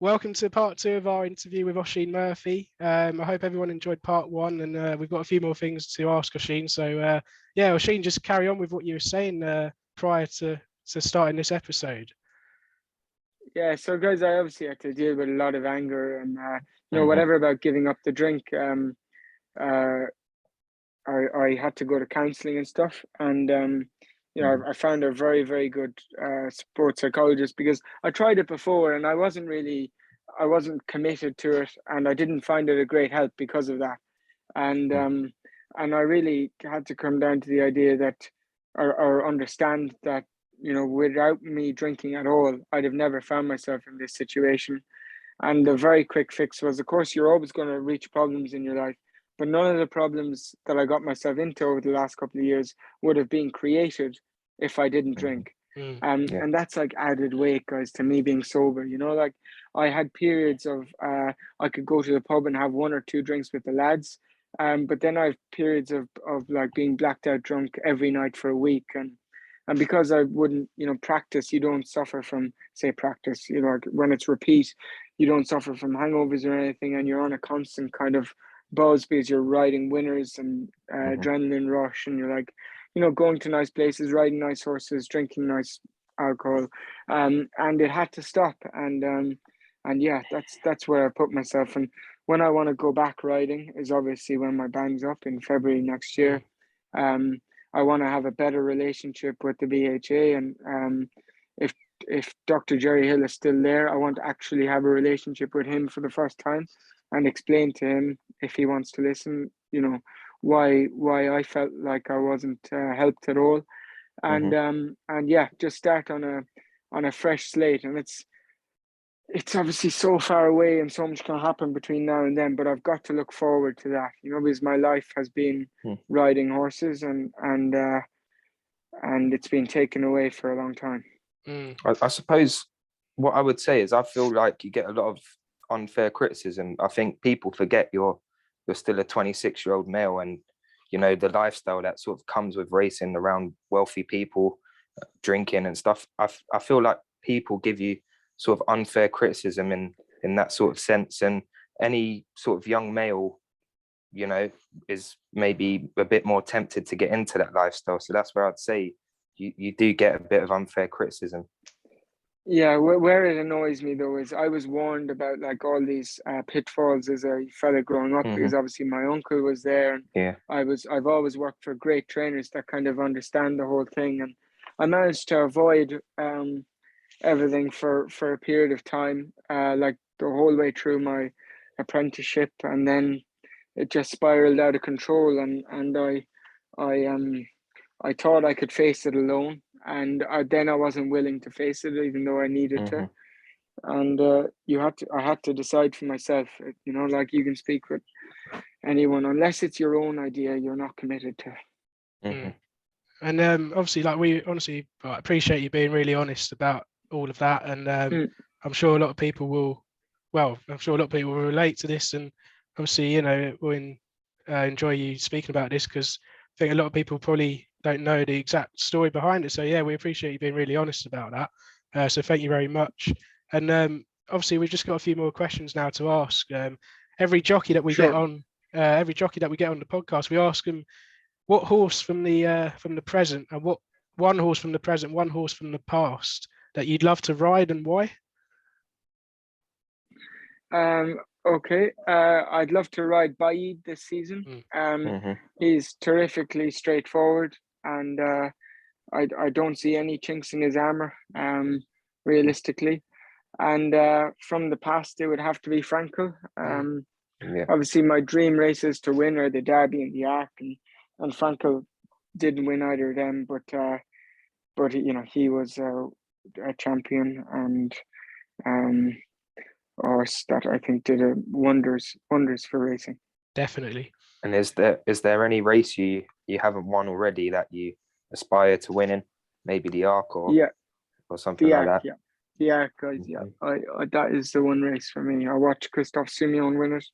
welcome to part two of our interview with Oisin Murphy. I hope everyone enjoyed part one, and we've got a few more things to ask Oisin. So, yeah, Oisin, just carry on with what you were saying prior to starting this episode. Yeah, so guys, I obviously had to deal with a lot of anger and Mhm. whatever about giving up the drink. Uh, I had to go to counselling and stuff, and I found a very, very good sports psychologist, because I tried it before and I wasn't committed to it, and I didn't find it a great help because of that. And and I really had to come down to the idea that, or understand that, without me drinking at all, I'd have never found myself in this situation. And the very quick fix was, of course, you're always going to reach problems in your life, but none of the problems that I got myself into over the last couple of years would have been created if I didn't drink. Yeah. And that's like added weight, guys, to me being sober. Like I had periods of I could go to the pub and have one or two drinks with the lads, but then I have periods of like being blacked out drunk every night for a week, and because I wouldn't, practice, you don't suffer from, say, practice, like when it's repeat, you don't suffer from hangovers or anything, and you're on a constant kind of buzz because you're riding winners and adrenaline rush, and you're like, going to nice places, riding nice horses, drinking nice alcohol, and it had to stop, and yeah, that's where I put myself. And when I want to go back riding is obviously when my band's up in February next year. I want to have a better relationship with the BHA, and if Dr. Jerry Hill is still there, I want to actually have a relationship with him for the first time, and explain to him, if he wants to listen, why I felt like I wasn't helped at all, and yeah, just start on a fresh slate. And it's obviously so far away and so much can happen between now and then, but I've got to look forward to that, because my life has been riding horses, and it's been taken away for a long time. I suppose what I would say is, I feel like you get a lot of unfair criticism. I think people forget you're still a 26-year-old male, and the lifestyle that sort of comes with racing around wealthy people, drinking and stuff. I feel like people give you sort of unfair criticism in that sort of sense, and any sort of young male is maybe a bit more tempted to get into that lifestyle. So that's where I'd say you do get a bit of unfair criticism. Yeah, where it annoys me though is I was warned about like all these pitfalls as a fella growing up, because obviously my uncle was there, and Yeah. I've always worked for great trainers that kind of understand the whole thing, and I managed to avoid everything for a period of time, like the whole way through my apprenticeship, and then it just spiraled out of control, and I thought I could face it alone, and then I wasn't willing to face it, even though I needed to. And I had to decide for myself. Like you can speak with anyone, unless it's your own idea, you're not committed to. And obviously, like, we honestly appreciate you being really honest about all of that, and I'm sure a lot of people will. Well, I'm sure a lot of people will relate to this, and obviously, will enjoy you speaking about this, because I think a lot of people probably don't know the exact story behind it. So yeah, we appreciate you being really honest about that. So thank you very much. And obviously, we've just got a few more questions now to ask. Every jockey that we get on, the podcast, we ask them what horse from the present, and what one horse from the present, one horse from the past that you'd love to ride, and why? Okay. I'd love to ride Baid this season. He's terrifically straightforward, and I don't see any chinks in his armor, realistically. And from the past, it would have to be Frankel. Obviously, my dream races to win are the Derby and the Arc, and Frankel didn't win either of them, but he was a champion, and horse that I think did wonders for racing. Definitely. And is there any race you haven't won already that you aspire to win in? Maybe the Arc or something like that. Yeah, the Arc, guys. Yeah, I that is the one race for me. I watched Christophe Simeon win it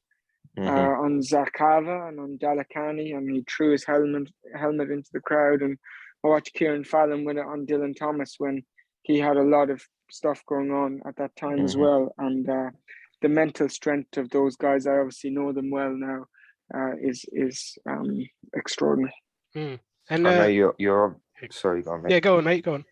on Zarkava and on Dalakani, and he threw his helmet into the crowd. And I watched Kieran Fallon win it on Dylan Thomas when he had a lot of stuff going on at that time as well, and the mental strength of those guys, I obviously know them well now, is extraordinary. And I know you're sorry, go on, mate. Yeah, go on, mate, go on.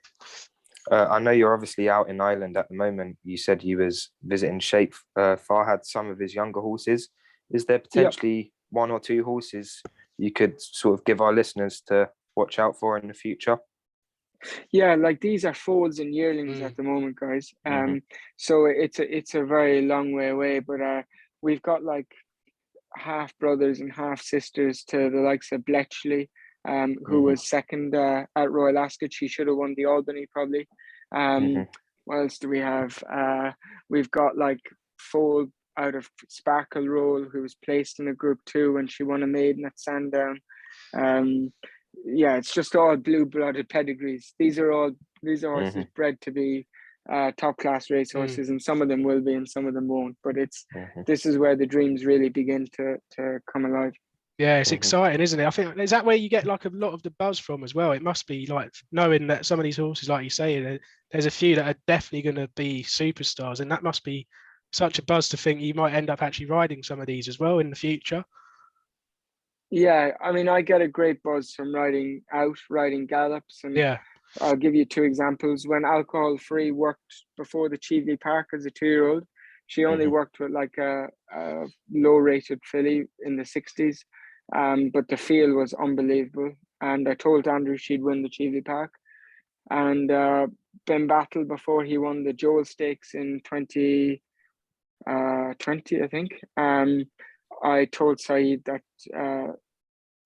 I know you're obviously out in Ireland at the moment. You said you was visiting Sheikh Farhad, some of his younger horses. Is there potentially one or two horses you could sort of give our listeners to watch out for in the future? Yeah, like these are foals and yearlings at the moment, guys. So it's a very long way away, but we've got like half brothers and half sisters to the likes of Bletchley, who was second at Royal Ascot. She should have won the Albany probably. What else do we have? We've got like foal out of Sparkle Roll, who was placed in a Group 2 when she won a maiden at Sandown. Yeah, it's just all blue-blooded pedigrees. These are horses bred to be top class race horses, and some of them will be and some of them won't, but it's this is where the dreams really begin to come alive. Yeah, it's exciting, isn't it? I think, is that where you get like a lot of the buzz from as well? It must be like knowing that some of these horses, like you say, there's a few that are definitely going to be superstars, and that must be such a buzz to think you might end up actually riding some of these as well in the future. Yeah, I mean, I get a great buzz from riding gallops, and I'll give you two examples. When Alcohol Free worked before the Cheveley Park as a 2-year-old, she only worked with like a low-rated filly in the 60s, but the feel was unbelievable. And I told Andrew she'd win the Cheveley Park. And Ben Battle, before he won the Joel Stakes in 2020, I think, I told Saeed that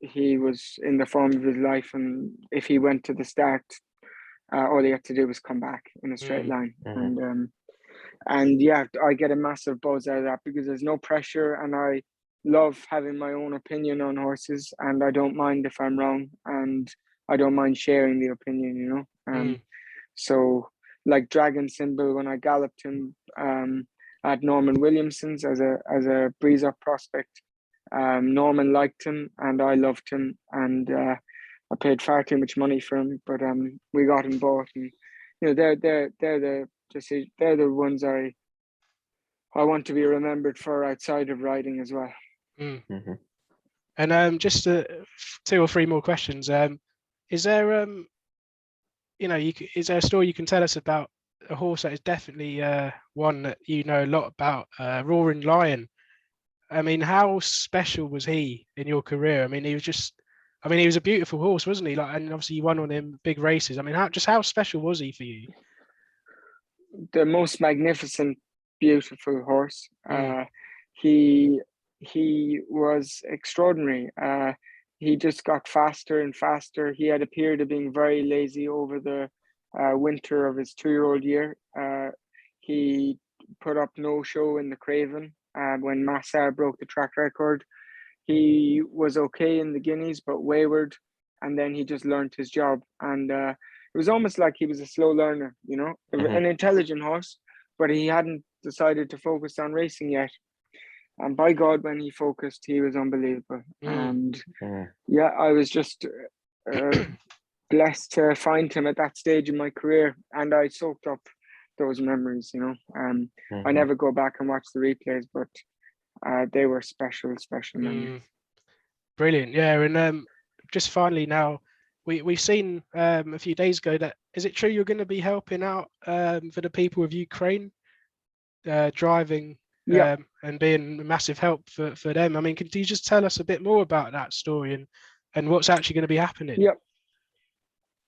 he was in the form of his life, and if he went to the start, all he had to do was come back in a straight line. And yeah, I get a massive buzz out of that because there's no pressure, and I love having my own opinion on horses, and I don't mind if I'm wrong, and I don't mind sharing the opinion, you know. So like Dragon Symbol, when I galloped him at Norman Williamson's as a breeze up prospect, Norman liked him and I loved him, and I paid far too much money for him, but we got him bought, and you know they're the ones I want to be remembered for outside of riding as well. And just 2 or 3 more questions. Is there is there a story you can tell us about a horse that is definitely one that you know a lot about, Roaring Lion? I mean, how special was he in your career? I mean, he was a beautiful horse, wasn't he? Like, and obviously you won on him big races. I mean, how special was he for you? The most magnificent, beautiful horse. He was extraordinary. He just got faster and faster. He had a period of being very lazy over the winter of his 2-year-old year. He put up no show in the Craven when Massar broke the track record. He was okay in the Guineas, but wayward, and then he just learned his job. And it was almost like he was a slow learner, you know, an intelligent horse, but he hadn't decided to focus on racing yet. And by God, when he focused, he was unbelievable. And yeah, I was just blessed to find him at that stage in my career, and I soaked up those memories, you know. I never go back and watch the replays, but they were special memories. Brilliant. Yeah. And just finally now, we've seen a few days ago that, is it true you're going to be helping out for the people of Ukraine, driving and being a massive help for them? I mean, can you just tell us a bit more about that story and what's actually going to be happening?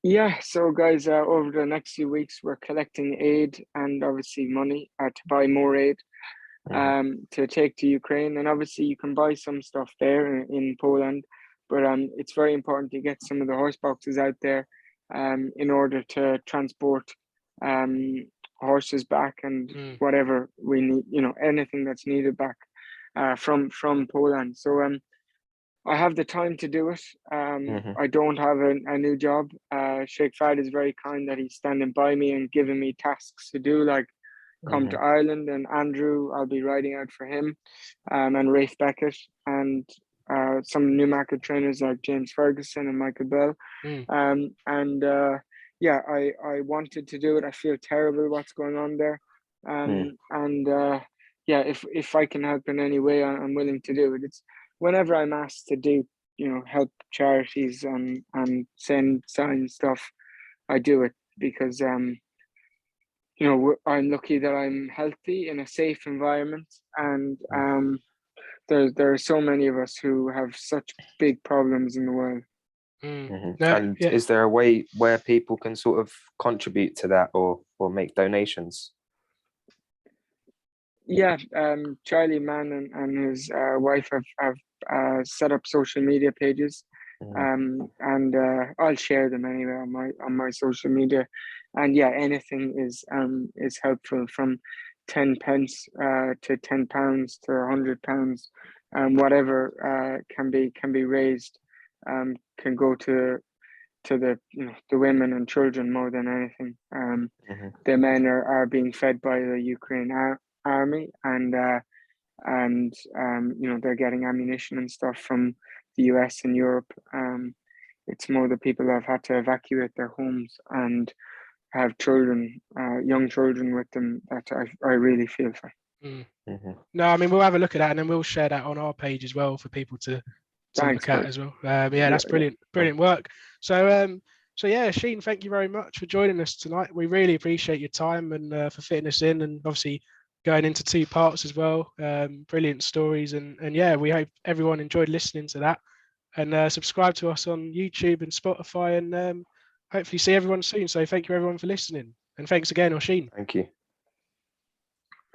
Yeah, so guys, over the next few weeks, we're collecting aid and obviously money to buy more aid to take to Ukraine. And obviously you can buy some stuff there in Poland, but it's very important to get some of the horse boxes out there in order to transport horses back and whatever we need, you know, anything that's needed back from Poland. So I have the time to do it. I don't have a new job. Sheikh Fahd is very kind that he's standing by me and giving me tasks to do, like come to Ireland, and Andrew, I'll be riding out for him, and Rafe Beckett, and some Newmarket trainers like James Ferguson and Michael Bell. And yeah, I wanted to do it. I feel terrible what's going on there. And yeah, if I can help in any way, I'm willing to do it. It's whenever I'm asked to do, help charities and send sign stuff, I do it because I'm lucky that I'm healthy in a safe environment, and there are so many of us who have such big problems in the world. And is there a way where people can sort of contribute to that or make donations? Yeah, Charlie Mann and his wife have set up social media pages, and I'll share them anyway on my social media. And yeah, anything is helpful, from 10 pence to £10 to £100, whatever can be raised, can go to the the women and children more than anything. The men are being fed by the Ukraine army, and they're getting ammunition and stuff from the US and Europe. It's more the people that have had to evacuate their homes and have children, young children with them, that I really feel for. No, I mean, we'll have a look at that, and then we'll share that on our page as well for people to look at as well. That's brilliant work. So yeah, Oisin, thank you very much for joining us tonight. We really appreciate your time and for fitting us in, and obviously going into 2 parts as well. Brilliant stories, and yeah, we hope everyone enjoyed listening to that. And subscribe to us on YouTube and Spotify, and hopefully see everyone soon. So thank you everyone for listening, and thanks again, Oisin. Thank you.